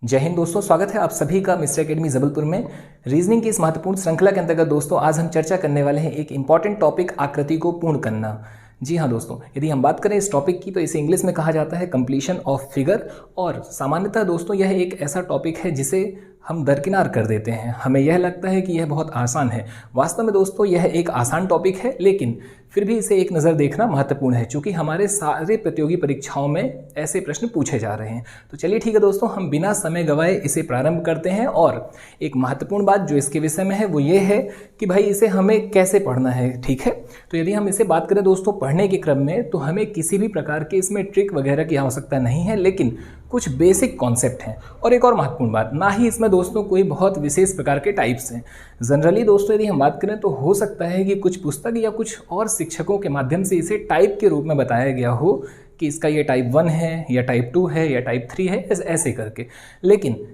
जय हिंद दोस्तों, स्वागत है आप सभी का मिस्टर एकेडमी जबलपुर में। रीजनिंग की इस महत्वपूर्ण श्रृंखला के अंतर्गत दोस्तों आज हम चर्चा करने वाले हैं एक इंपॉर्टेंट टॉपिक, आकृति को पूर्ण करना। जी हाँ दोस्तों, यदि हम बात करें इस टॉपिक की तो इसे इंग्लिश में कहा जाता है कंप्लीशन ऑफ फिगर। और सामान्यतः दोस्तों यह एक ऐसा टॉपिक है जिसे हम दरकिनार कर देते हैं। हमें यह लगता है कि यह बहुत आसान है। वास्तव में दोस्तों यह एक आसान टॉपिक है, लेकिन फिर भी इसे एक नज़र देखना महत्वपूर्ण है, क्योंकि हमारे सारे प्रतियोगी परीक्षाओं में ऐसे प्रश्न पूछे जा रहे हैं। तो चलिए ठीक है दोस्तों, हम बिना समय गंवाए इसे प्रारंभ करते हैं। और एक महत्वपूर्ण बात जो इसके विषय में है वो ये है कि भाई इसे हमें कैसे पढ़ना है। ठीक है, तो यदि हम इसे बात करें दोस्तों पढ़ने के क्रम में, तो हमें किसी भी प्रकार के इसमें ट्रिक वगैरह की आवश्यकता नहीं है, लेकिन कुछ बेसिक कॉन्सेप्ट हैं। और एक और महत्वपूर्ण बात, ना ही इसमें दोस्तों कोई बहुत विशेष प्रकार के टाइप्स हैं। जनरली दोस्तों यदि हम बात करें तो हो सकता है कि कुछ पुस्तक या कुछ और शिक्षकों के माध्यम से इसे टाइप के रूप में बताया गया हो कि इसका ये टाइप 1 है या टाइप 2 है या टाइप 3 है, ऐसे करके। लेकिन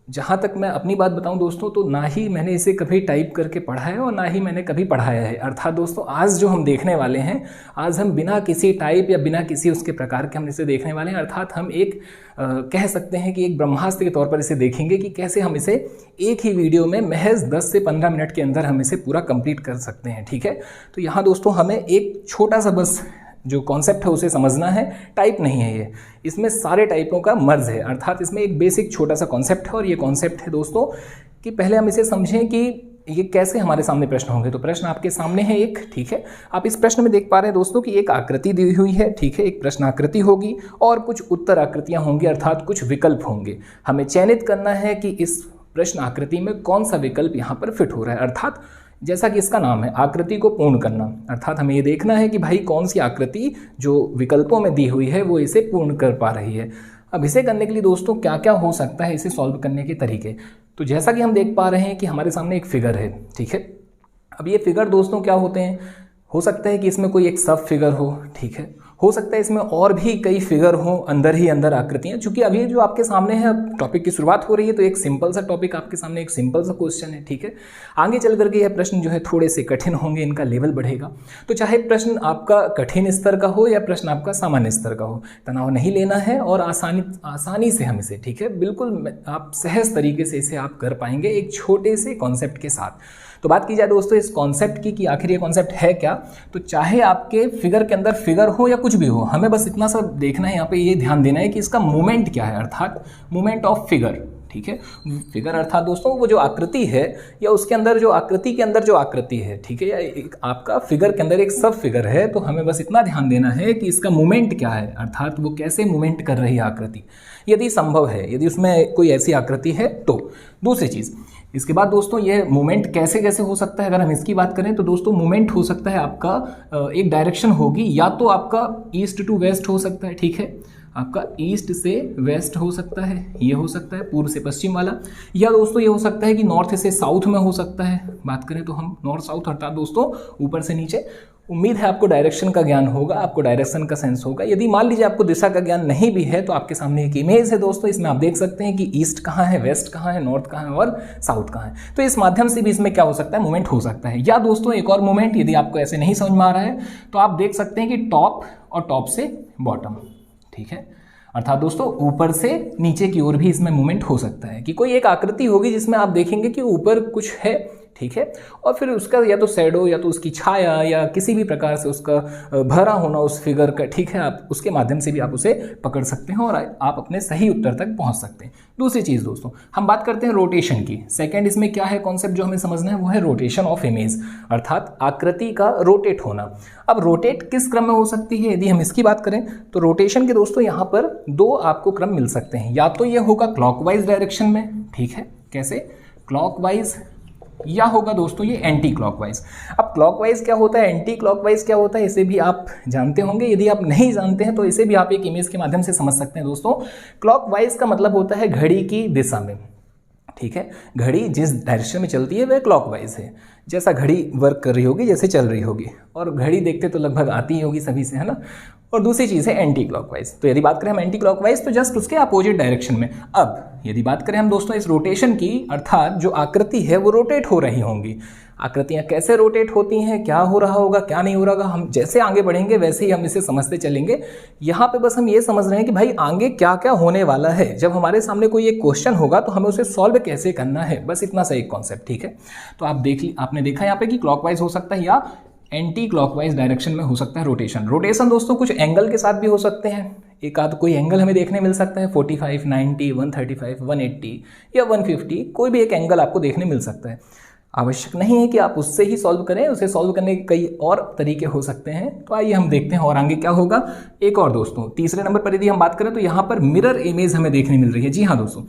जहाँ तक मैं अपनी बात बताऊं दोस्तों, तो ना ही मैंने इसे कभी टाइप करके पढ़ा है और ना ही मैंने कभी पढ़ाया है। अर्थात दोस्तों आज जो हम देखने वाले हैं, आज हम बिना किसी टाइप या बिना किसी उसके प्रकार के हम इसे देखने वाले हैं। अर्थात हम एक कह सकते हैं कि एक ब्रह्मास्त्र के तौर पर इसे देखेंगे कि कैसे हम इसे एक ही वीडियो में महज 10 से 15 मिनट के अंदर हम इसे पूरा कंप्लीट कर सकते हैं। ठीक है, तो यहाँ दोस्तों हमें एक छोटा सा बस जो कॉन्सेप्ट है उसे समझना है। टाइप नहीं है ये, इसमें सारे टाइपों का मर्ज है। अर्थात इसमें एक बेसिक छोटा सा कॉन्सेप्ट है, और ये कॉन्सेप्ट है दोस्तों कि पहले हम इसे समझें कि ये कैसे हमारे सामने प्रश्न होंगे। तो प्रश्न आपके सामने है एक, ठीक है। आप इस प्रश्न में देख पा रहे हैं दोस्तों कि एक आकृति दी हुई है, ठीक है। एक प्रश्न आकृति होगी और कुछ उत्तर आकृतियां होंगी, अर्थात कुछ विकल्प होंगे। हमें चयनित करना है कि इस प्रश्न आकृति में कौन सा विकल्प यहाँ पर फिट हो रहा है। अर्थात जैसा कि इसका नाम है आकृति को पूर्ण करना, अर्थात हमें ये देखना है कि भाई कौन सी आकृति जो विकल्पों में दी हुई है वो इसे पूर्ण कर पा रही है। अब इसे करने के लिए दोस्तों क्या क्या हो सकता है, इसे सॉल्व करने के तरीके। तो जैसा कि हम देख पा रहे हैं कि हमारे सामने एक फिगर है, ठीक है। अब ये फिगर दोस्तों क्या होते हैं, हो सकता है कि इसमें कोई एक सब फिगर हो, ठीक है। हो सकता है इसमें और भी कई फिगर हो, अंदर ही अंदर आकृतियां। चूंकि अभी जो आपके सामने है, अब टॉपिक की शुरुआत हो रही है, तो एक सिंपल सा टॉपिक आपके सामने, एक सिंपल सा क्वेश्चन है, ठीक है। आगे चल करके यह प्रश्न जो है थोड़े से कठिन होंगे, इनका लेवल बढ़ेगा। तो चाहे प्रश्न आपका कठिन स्तर का हो या प्रश्न आपका सामान्य स्तर का हो, तनाव नहीं लेना है और आसानी से हम इसे, ठीक है, बिल्कुल आप सहज तरीके से इसे आप कर पाएंगे एक छोटे से कॉन्सेप्ट के साथ। तो बात की जाए दोस्तों इस कॉन्सेप्ट की कि आखिर ये कॉन्सेप्ट है क्या, तो चाहे आपके फिगर के अंदर फिगर हो या कुछ भी हो, हमें बस इतना सा देखना है, यहाँ पे ये ध्यान देना है कि इसका मूवमेंट क्या है, अर्थात मूवमेंट ऑफ फिगर, ठीक है। फिगर अर्थात दोस्तों वो जो आकृति है या उसके अंदर जो आकृति के अंदर जो आकृति है, ठीक है, या एक आपका फिगर के अंदर एक सब फिगर है, तो हमें बस इतना ध्यान देना है कि इसका मूवमेंट क्या है, अर्थात वो कैसे मूवमेंट कर रही है आकृति, यदि संभव है, यदि उसमें कोई ऐसी आकृति है तो। दूसरी चीज़, इसके बाद दोस्तों ये मूवमेंट कैसे कैसे हो सकता है, अगर हम इसकी बात करें तो दोस्तों मूवमेंट हो सकता है आपका एक डायरेक्शन होगी, या तो आपका ईस्ट टू वेस्ट हो सकता है, ठीक है, आपका ईस्ट से वेस्ट हो सकता है, ये हो सकता है पूर्व से पश्चिम वाला, या दोस्तों ये हो सकता है कि नॉर्थ से साउथ में हो सकता है। बात करें तो हम नॉर्थ साउथ, अर्थात दोस्तों ऊपर से नीचे। उम्मीद है आपको डायरेक्शन का ज्ञान होगा, आपको डायरेक्शन का सेंस होगा। यदि मान लीजिए आपको दिशा का ज्ञान नहीं भी है, तो आपके सामने एक इमेज है दोस्तों, इसमें आप देख सकते हैं कि ईस्ट कहाँ है, वेस्ट कहाँ है, नॉर्थ कहाँ है और साउथ कहाँ है। तो इस माध्यम से भी इसमें क्या हो सकता है, मूवमेंट हो सकता है। या दोस्तों एक और मूवमेंट, यदि आपको ऐसे नहीं समझ में आ रहा है तो आप देख सकते हैं कि टॉप और टॉप से बॉटम, ठीक है, अर्थात दोस्तों ऊपर से नीचे की ओर भी इसमें मूवमेंट हो सकता है कि कोई एक आकृति होगी जिसमें आप देखेंगे कि ऊपर कुछ है, ठीक है, और फिर उसका या तो शैडो या तो उसकी छाया या किसी भी प्रकार से उसका भरा होना उस फिगर का, ठीक है, आप उसके माध्यम से भी आप उसे पकड़ सकते हैं और आप अपने सही उत्तर तक पहुंच सकते हैं। दूसरी चीज़ दोस्तों, हम बात करते हैं रोटेशन की। सेकंड इसमें क्या है कॉन्सेप्ट जो हमें समझना है, वो है रोटेशन ऑफ इमेज, अर्थात आकृति का रोटेट होना। अब रोटेट किस क्रम में हो सकती है, यदि हम इसकी बात करें तो रोटेशन के दोस्तों यहाँ पर दो आपको क्रम मिल सकते हैं। या तो ये होगा क्लॉकवाइज डायरेक्शन में, ठीक है, कैसे, क्लॉकवाइज, या होगा दोस्तों ये एंटी क्लॉकवाइज। अब क्लॉकवाइज क्या होता है, एंटी क्लॉकवाइज क्या होता है, इसे भी आप जानते होंगे। यदि आप नहीं जानते हैं तो इसे भी आप एक इमेज के माध्यम से समझ सकते हैं दोस्तों। क्लॉकवाइज का मतलब होता है घड़ी की दिशा में, ठीक है, घड़ी जिस डायरेक्शन में चलती है वह क्लॉकवाइज है, जैसा घड़ी वर्क कर रही होगी, जैसे चल रही होगी, और घड़ी देखते तो लगभग आती ही होगी सभी से, है ना। और दूसरी चीज़ है एंटी क्लॉकवाइज। तो यदि बात करें हम एंटी क्लॉकवाइज तो जस्ट उसके अपोजिट डायरेक्शन में। अब यदि बात करें हम दोस्तों इस रोटेशन की, अर्थात जो आकृति है वो रोटेट हो रही होंगी, आकृतियां कैसे रोटेट होती हैं, क्या हो रहा होगा, क्या नहीं हो रहा होगा, हम जैसे आगे बढ़ेंगे वैसे ही हम इसे समझते चलेंगे। यहाँ पे बस हम ये समझ रहे हैं कि भाई आगे क्या क्या होने वाला है, जब हमारे सामने कोई एक क्वेश्चन होगा तो हमें उसे सॉल्व कैसे करना है, बस इतना सा एक कॉन्सेप्ट। ठीक है, तो आपने देखा यहाँ पे कि क्लॉकवाइज हो सकता है या एंटी क्लॉकवाइज डायरेक्शन में हो सकता है रोटेशन दोस्तों कुछ एंगल के साथ भी हो सकते हैं। एक आध कोई एंगल हमें देखने मिल सकता है 45, 90, 135, 180 या 150, कोई भी एक एंगल आपको देखने मिल सकता है। आवश्यक नहीं है कि आप उससे ही सॉल्व करें, उसे सॉल्व करने के कई और तरीके हो सकते हैं। तो आइए हम देखते हैं और आगे क्या होगा। एक और दोस्तों तीसरे नंबर पर यदि हम बात करें तो यहाँ पर मिरर इमेज हमें देखने मिल रही है। जी हाँ दोस्तों,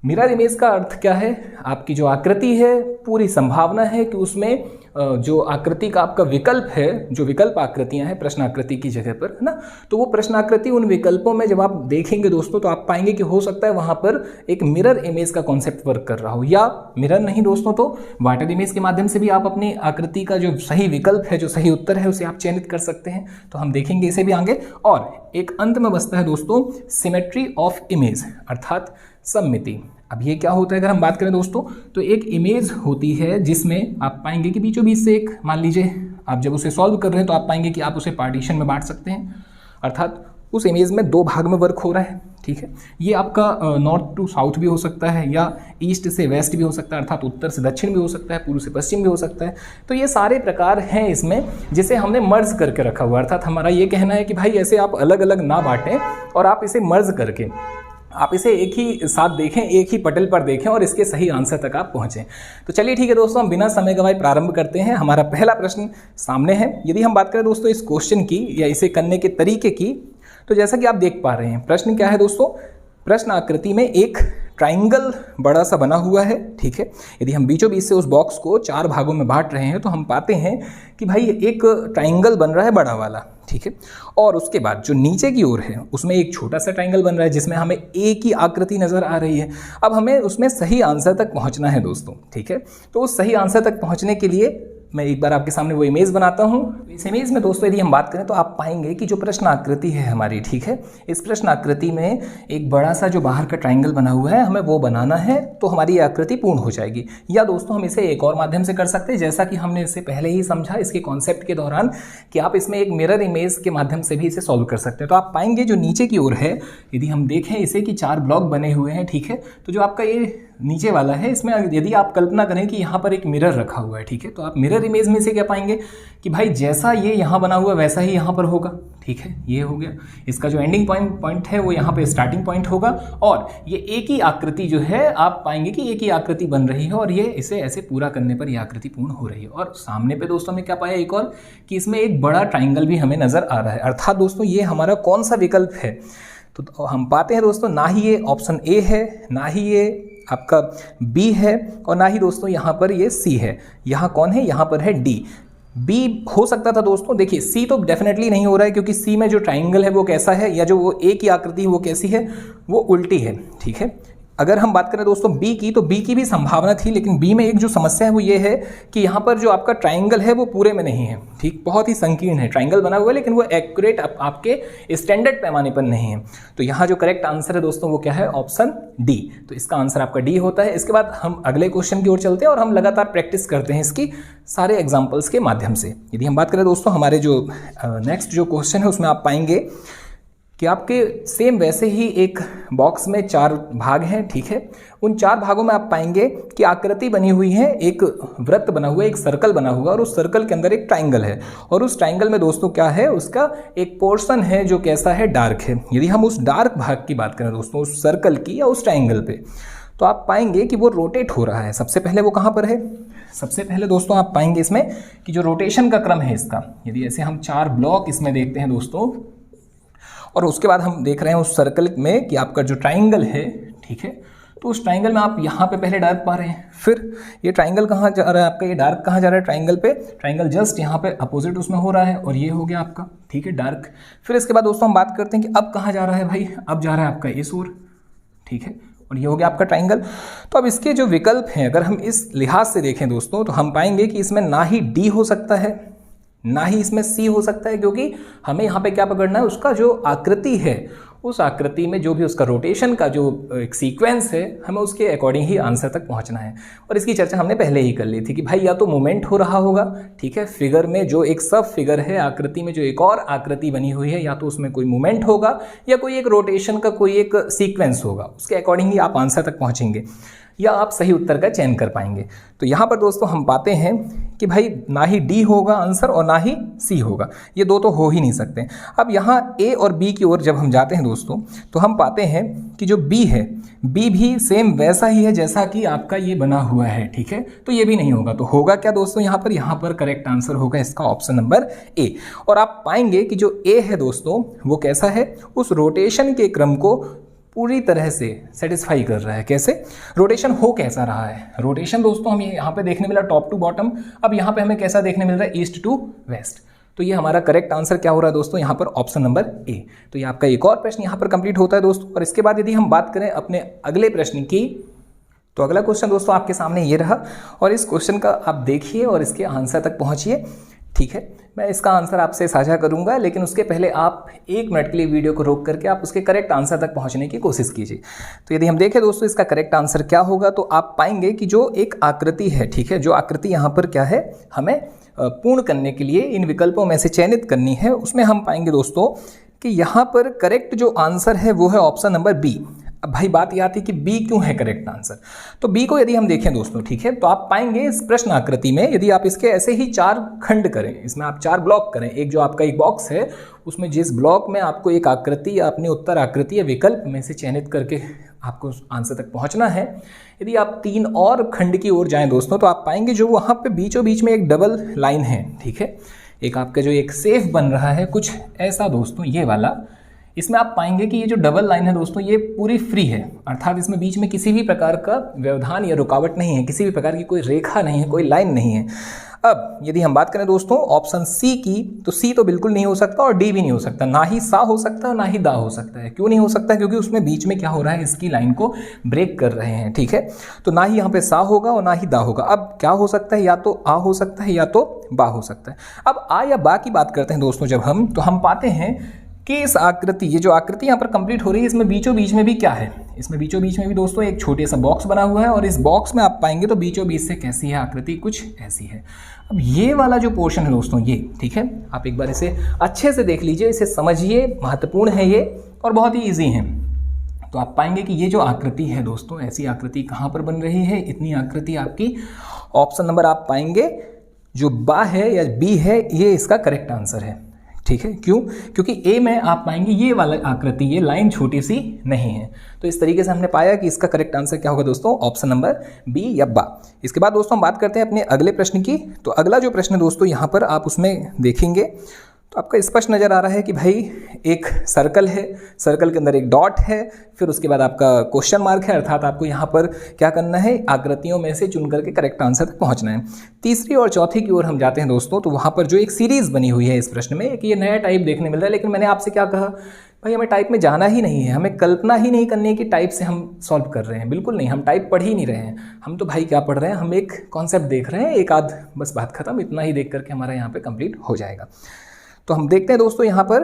मिरर इमेज का अर्थ क्या है, आपकी जो आकृति है पूरी संभावना है कि उसमें जो आकृति का आपका विकल्प है, जो विकल्प आकृतियां हैं प्रश्न आकृति की जगह पर, है ना, तो वो प्रश्न आकृति उन विकल्पों में जब आप देखेंगे दोस्तों तो आप पाएंगे कि हो सकता है वहां पर एक मिरर इमेज का कॉन्सेप्ट वर्क कर रहा हो, या मिरर नहीं दोस्तों तो वाटर इमेज के माध्यम से भी आप अपनी आकृति का जो सही विकल्प है, जो सही उत्तर है, उसे आप चयनित कर सकते हैं। तो हम देखेंगे इसे भी आगे। और एक अंत में बचता है दोस्तों सिमेट्री ऑफ इमेज अर्थात सममिति। अब ये क्या होता है अगर हम बात करें दोस्तों, तो एक इमेज होती है जिसमें आप पाएंगे कि बीचों बीच से एक, मान लीजिए आप जब उसे सॉल्व कर रहे हैं तो आप पाएंगे कि आप उसे पार्टीशन में बांट सकते हैं, अर्थात उस इमेज में दो भाग में वर्क हो रहा है। ठीक है, ये आपका नॉर्थ टू साउथ भी हो सकता है या ईस्ट से वेस्ट भी हो सकता है, अर्थात उत्तर से दक्षिण भी हो सकता है, पूर्व से पश्चिम भी हो सकता है। तो ये सारे प्रकार हैं इसमें जिसे हमने मर्ज करके रखा हुआ, अर्थात हमारा ये कहना है कि भाई ऐसे आप अलग अलग ना बांटें और आप इसे मर्ज करके आप इसे एक ही साथ देखें, एक ही पटल पर देखें और इसके सही आंसर तक आप पहुंचें। तो चलिए ठीक है दोस्तों, हम बिना समय गवाए प्रारंभ करते हैं। हमारा पहला प्रश्न सामने है। यदि हम बात करें दोस्तों इस क्वेश्चन की या इसे करने के तरीके की, तो जैसा कि आप देख पा रहे हैं प्रश्न क्या है दोस्तों, प्रश्न आकृति में एक ट्राइंगल बड़ा सा बना हुआ है। ठीक है, यदि हम बीचों बीच से उस बॉक्स को 4 भागों में बांट रहे हैं तो हम पाते हैं कि भाई एक ट्राइंगल बन रहा है बड़ा वाला। ठीक है, और उसके बाद जो नीचे की ओर है उसमें एक छोटा सा ट्राइंगल बन रहा है जिसमें हमें एक ही आकृति नजर आ रही है। अब हमें उसमें सही आंसर तक पहुंचना है दोस्तों। ठीक है, तो उस सही आंसर तक पहुंचने के लिए मैं एक बार आपके सामने वो इमेज बनाता हूँ। इस इमेज में दोस्तों यदि हम बात करें तो आप पाएंगे कि जो प्रश्न आकृति है हमारी, ठीक है, इस प्रश्न आकृति में एक बड़ा सा जो बाहर का ट्राइंगल बना हुआ है हमें वो बनाना है, तो हमारी आकृति पूर्ण हो जाएगी। या दोस्तों हम इसे एक और माध्यम से कर सकते हैं, जैसा कि हमने इससे पहले ही समझा इसके कॉन्सेप्ट के दौरान, कि आप इसमें एक मिरर इमेज के माध्यम से भी इसे सॉल्व कर सकते हैं। तो आप पाएंगे जो नीचे की ओर है, यदि हम देखें इसे कि 4 ब्लॉक बने हुए हैं। ठीक है, तो जो आपका ये नीचे वाला है इसमें यदि आप कल्पना करें कि यहाँ पर एक मिरर रखा हुआ है, ठीक है, तो आप मिरर इमेज में से क्या पाएंगे कि भाई जैसा ये यहाँ बना हुआ वैसा ही यहाँ पर होगा। ठीक है, ये हो गया, इसका जो एंडिंग पॉइंट है वो यहाँ पे स्टार्टिंग पॉइंट होगा, और ये एक ही आकृति जो है आप पाएंगे कि एक ही आकृति बन रही है, और ये इसे ऐसे पूरा करने पर ये आकृति पूर्ण हो रही है। और सामने पे दोस्तों में क्या पाया एक और, कि इसमें एक बड़ा ट्राइंगल भी हमें नजर आ रहा है। अर्थात दोस्तों ये हमारा कौन सा विकल्प है, तो हम पाते हैं दोस्तों ना ही ये ऑप्शन ए है, ना ही ये आपका बी है, और ना ही दोस्तों यहाँ पर ये सी है। यहाँ कौन है, यहाँ पर है डी। बी हो सकता था दोस्तों, देखिए सी तो डेफिनेटली नहीं हो रहा है, क्योंकि सी में जो ट्राइंगल है वो कैसा है, या जो वो ए की आकृति है वो कैसी है, वो उल्टी है। ठीक है, अगर हम बात करें दोस्तों बी की, तो बी की भी संभावना थी, लेकिन बी में एक जो समस्या है वो ये है कि यहाँ पर जो आपका ट्राइंगल है वो पूरे में नहीं है। ठीक, बहुत ही संकीर्ण है, ट्राइंगल बना हुआ है लेकिन वो एक्यूरेट आपके स्टैंडर्ड पैमाने पर नहीं है। तो यहाँ जो करेक्ट आंसर है दोस्तों वो क्या है, ऑप्शन डी। तो इसका आंसर आपका डी होता है। इसके बाद हम अगले क्वेश्चन की ओर चलते हैं और हम लगातार प्रैक्टिस करते हैं इसकी सारे एग्जाम्पल्स के माध्यम से। यदि हम बात करें दोस्तों हमारे जो नेक्स्ट जो क्वेश्चन है उसमें आप पाएंगे कि आपके सेम वैसे ही एक बॉक्स में 4 भाग हैं। ठीक है, उन 4 भागों में आप पाएंगे कि आकृति बनी हुई है, एक वृत्त बना हुआ है, एक सर्कल बना हुआ है, और उस सर्कल के अंदर एक ट्राइंगल है, और उस ट्राइंगल में दोस्तों क्या है, उसका एक पोर्शन है जो कैसा है, डार्क है। यदि हम उस डार्क भाग की बात करें दोस्तों उस सर्कल की या उस ट्राइंगल पे, तो आप पाएंगे कि वो रोटेट हो रहा है। सबसे पहले वो कहाँ पर है, सबसे पहले दोस्तों आप पाएंगे इसमें कि जो रोटेशन का क्रम है इसका, यदि ऐसे हम 4 ब्लॉक इसमें देखते हैं दोस्तों, और उसके बाद हम देख रहे हैं उस सर्कल में कि आपका जो ट्राइंगल है, ठीक है, तो उस ट्राइंगल में आप यहाँ पे पहले डार्क पा रहे हैं, फिर ये ट्राइंगल कहाँ जा रहा है आपका, ये डार्क कहाँ जा रहा है ट्राइंगल पे, ट्राइंगल जस्ट यहाँ पे अपोजिट उसमें हो रहा है, और ये हो गया आपका, ठीक है, डार्क। फिर इसके बाद दोस्तों हम बात करते हैं कि अब कहाँ जा रहा है भाई, अब जा रहा है आपका इस ओर, ठीक है, और ये हो गया आपका ट्राइंगल। तो अब इसके जो विकल्प हैं अगर हम इस लिहाज से देखें दोस्तों, तो हम पाएंगे कि इसमें ना ही डी हो सकता है, ना ही इसमें सी हो सकता है, क्योंकि हमें यहाँ पे क्या पकड़ना है, उसका जो आकृति है उस आकृति में जो भी उसका रोटेशन का जो एक सीक्वेंस है, हमें उसके अकॉर्डिंग ही आंसर तक पहुंचना है। और इसकी चर्चा हमने पहले ही कर ली थी कि भाई या तो मूवमेंट हो रहा होगा, ठीक है, फिगर में जो एक सब फिगर है, आकृति में जो एक और आकृति बनी हुई है, या तो उसमें कोई मूवमेंट होगा या कोई एक रोटेशन का कोई एक सीक्वेंस होगा, उसके अकॉर्डिंग ही आप आंसर तक पहुंचेंगे या आप सही उत्तर का चयन कर पाएंगे। तो यहाँ पर दोस्तों हम पाते हैं कि भाई ना ही डी होगा आंसर और ना ही सी होगा, ये दो तो हो ही नहीं सकते। अब यहाँ ए और बी की ओर जब हम जाते हैं दोस्तों, तो हम पाते हैं कि जो बी है, बी भी सेम वैसा ही है जैसा कि आपका ये बना हुआ है, ठीक है, तो ये भी नहीं होगा। तो होगा क्या दोस्तों, यहाँ पर करेक्ट आंसर होगा इसका ऑप्शन नंबर ए। और आप पाएंगे कि जो ए है दोस्तों वो कैसा है, उस रोटेशन के क्रम को पूरी तरह से सेटिस्फाई कर रहा है। कैसे रोटेशन हो कैसा रहा है, रोटेशन दोस्तों हमें यहाँ पे देखने मिला टॉप टू बॉटम, अब यहाँ पे हमें कैसा देखने मिल रहा है, ईस्ट टू वेस्ट। तो ये हमारा करेक्ट आंसर क्या हो रहा है दोस्तों, यहाँ पर ऑप्शन नंबर ए। तो ये आपका एक और प्रश्न यहाँ पर कंप्लीट होता है दोस्तों। और इसके बाद यदि हम बात करें अपने अगले प्रश्न की, तो अगला क्वेश्चन दोस्तों आपके सामने ये रहा, और इस क्वेश्चन का आप देखिए और इसके आंसर तक पहुँचिए, ठीक है। मैं इसका आंसर आपसे साझा करूंगा, लेकिन उसके पहले आप 1 मिनट के लिए वीडियो को रोक करके आप उसके करेक्ट आंसर तक पहुंचने की कोशिश कीजिए। तो यदि हम देखें दोस्तों इसका करेक्ट आंसर क्या होगा, तो आप पाएंगे कि जो एक आकृति है, ठीक है, जो आकृति यहाँ पर क्या है, हमें पूर्ण करने के लिए इन विकल्पों में से चयनित करनी है, उसमें हम पाएंगे दोस्तों कि यहाँ पर करेक्ट जो आंसर है वो है ऑप्शन नंबर बी। अब भाई बात ये आती है कि बी क्यों है करेक्ट आंसर। तो बी को यदि हम देखें दोस्तों, ठीक है, तो आप पाएंगे इस प्रश्न आकृति में यदि आप इसके ऐसे ही 4 खंड करें, इसमें आप 4 ब्लॉक करें, एक जो आपका एक बॉक्स है उसमें जिस ब्लॉक में आपको एक आकृति या अपनी उत्तर आकृति या विकल्प में से चयनित करके आपको आंसर तक पहुंचना है, यदि आप 3 और खंड की ओर जाएं दोस्तों, तो आप पाएंगे जो वहाँ पे बीचों बीच में एक डबल लाइन है, ठीक है, एक आपका जो एक सेफ बन रहा है कुछ ऐसा दोस्तों, ये वाला, इसमें आप पाएंगे कि ये जो डबल लाइन है दोस्तों ये पूरी फ्री है, अर्थात इसमें बीच में किसी भी प्रकार का व्यवधान या रुकावट नहीं है, किसी भी प्रकार की कोई रेखा नहीं है, कोई लाइन नहीं है। अब यदि हम बात करें दोस्तों ऑप्शन सी की, तो सी तो बिल्कुल नहीं हो सकता और डी भी नहीं हो सकता, ना ही सा हो सकता है ना ही दा हो सकता है। क्यों नहीं हो सकता, क्योंकि उसमें बीच में क्या हो रहा है, इसकी लाइन को ब्रेक कर रहे हैं, ठीक है। तो ना ही यहाँ पे सा होगा और ना ही दा होगा। अब क्या हो सकता है, या तो आ हो सकता है या तो बा हो सकता है। अब आ या बा की बात करते हैं दोस्तों जब हम, तो हम पाते हैं कि इस आकृति, ये जो आकृति यहाँ पर कंप्लीट हो रही है, इसमें बीचों बीच में भी क्या है, इसमें बीचों बीच में भी दोस्तों एक छोटे सा बॉक्स बना हुआ है, और इस बॉक्स में आप पाएंगे तो बीचों बीच से कैसी है आकृति, कुछ ऐसी है। अब ये वाला जो पोर्शन है दोस्तों ये, ठीक है, आप एक बार इसे अच्छे से देख लीजिए, इसे समझिए, महत्वपूर्ण है ये और बहुत ही ईजी है। तो आप पाएंगे कि ये जो आकृति है दोस्तों, ऐसी आकृति कहाँ पर बन रही है, इतनी आकृति आपकी ऑप्शन नंबर आप पाएंगे जो बा है या बी है, ये इसका करेक्ट आंसर है, ठीक है। क्यों, क्योंकि ए में आप पाएंगे ये वाला आकृति, ये लाइन छोटी सी नहीं है। तो इस तरीके से हमने पाया कि इसका करेक्ट आंसर क्या होगा दोस्तों, ऑप्शन नंबर बी या बा। इसके बाद दोस्तों हम बात करते हैं अपने अगले प्रश्न की। तो अगला जो प्रश्न दोस्तों यहाँ पर आप उसमें देखेंगे तो आपका स्पष्ट नज़र आ रहा है कि भाई एक सर्कल है, सर्कल के अंदर एक डॉट है, फिर उसके बाद आपका क्वेश्चन मार्क है, अर्थात आपको यहाँ पर क्या करना है, आकृतियों में से चुन करके करेक्ट आंसर तक पहुँचना है। तीसरी और चौथी की ओर हम जाते हैं दोस्तों, तो वहाँ पर जो एक सीरीज़ बनी हुई है इस प्रश्न में, एक ये नया टाइप देखने मिल रहा है। लेकिन मैंने आपसे क्या कहा, भाई हमें टाइप में जाना ही नहीं है, हमें कल्पना ही नहीं करनी है कि टाइप से हम सॉल्व कर रहे हैं, बिल्कुल नहीं, हम टाइप पढ़ ही नहीं रहे हैं। हम तो भाई क्या पढ़ रहे हैं, हम एक कॉन्सेप्ट देख रहे हैं, एक आध बस बात खत्म, इतना ही देख करके हमारा यहाँ पे कंप्लीट हो जाएगा। तो हम देखते हैं दोस्तों यहाँ पर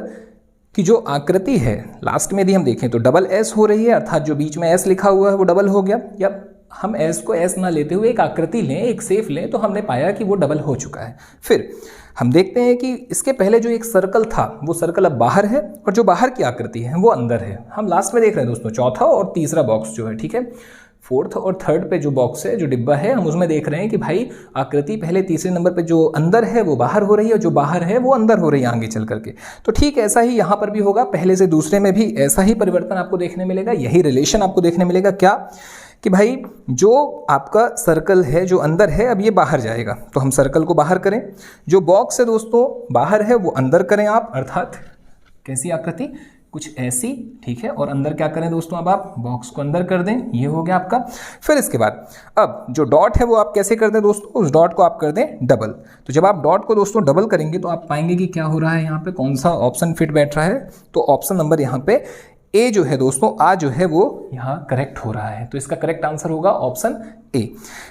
कि जो आकृति है लास्ट में यदि हम देखें तो डबल एस हो रही है, अर्थात जो बीच में एस लिखा हुआ है वो डबल हो गया। या हम एस को एस ना लेते हुए एक आकृति लें, एक सेफ लें, तो हमने पाया कि वो डबल हो चुका है। फिर हम देखते हैं कि इसके पहले जो एक सर्कल था वो सर्कल अब बाहर है, और जो बाहर की आकृति है वो अंदर है। हम लास्ट में देख रहे हैं दोस्तों चौथा और तीसरा बॉक्स जो है, ठीक है, फोर्थ और थर्ड पे जो बॉक्स है, जो डिब्बा है, हम उसमें देख रहे हैं कि भाई आकृति पहले तीसरे नंबर पे जो अंदर है वो बाहर हो रही है, और जो बाहर है वो अंदर हो रही है आगे चल करके। तो ठीक ऐसा ही यहाँ पर भी होगा, पहले से दूसरे में भी ऐसा ही परिवर्तन आपको देखने मिलेगा, यही रिलेशन आपको देखने मिलेगा। क्या कि भाई जो आपका सर्कल है जो अंदर है, अब ये बाहर जाएगा, तो हम सर्कल को बाहर करें, जो बॉक्स है दोस्तों बाहर है वो अंदर करें आप, अर्थात कैसी आकृति, कुछ ऐसी, ठीक है, और अंदर क्या करें दोस्तों, अब आप बॉक्स को अंदर कर दें, ये हो गया आपका। फिर इसके बाद अब जो डॉट है वो आप कैसे कर दें दोस्तों, उस डॉट को आप कर दें डबल। तो जब आप डॉट को दोस्तों डबल करेंगे तो आप पाएंगे कि क्या हो रहा है, यहाँ पे कौन सा ऑप्शन फिट बैठ रहा है, तो ऑप्शन नंबर यहाँ पे ए जो है दोस्तों, आ जो है वो यहाँ करेक्ट हो रहा है। तो इसका करेक्ट आंसर होगा ऑप्शन ए।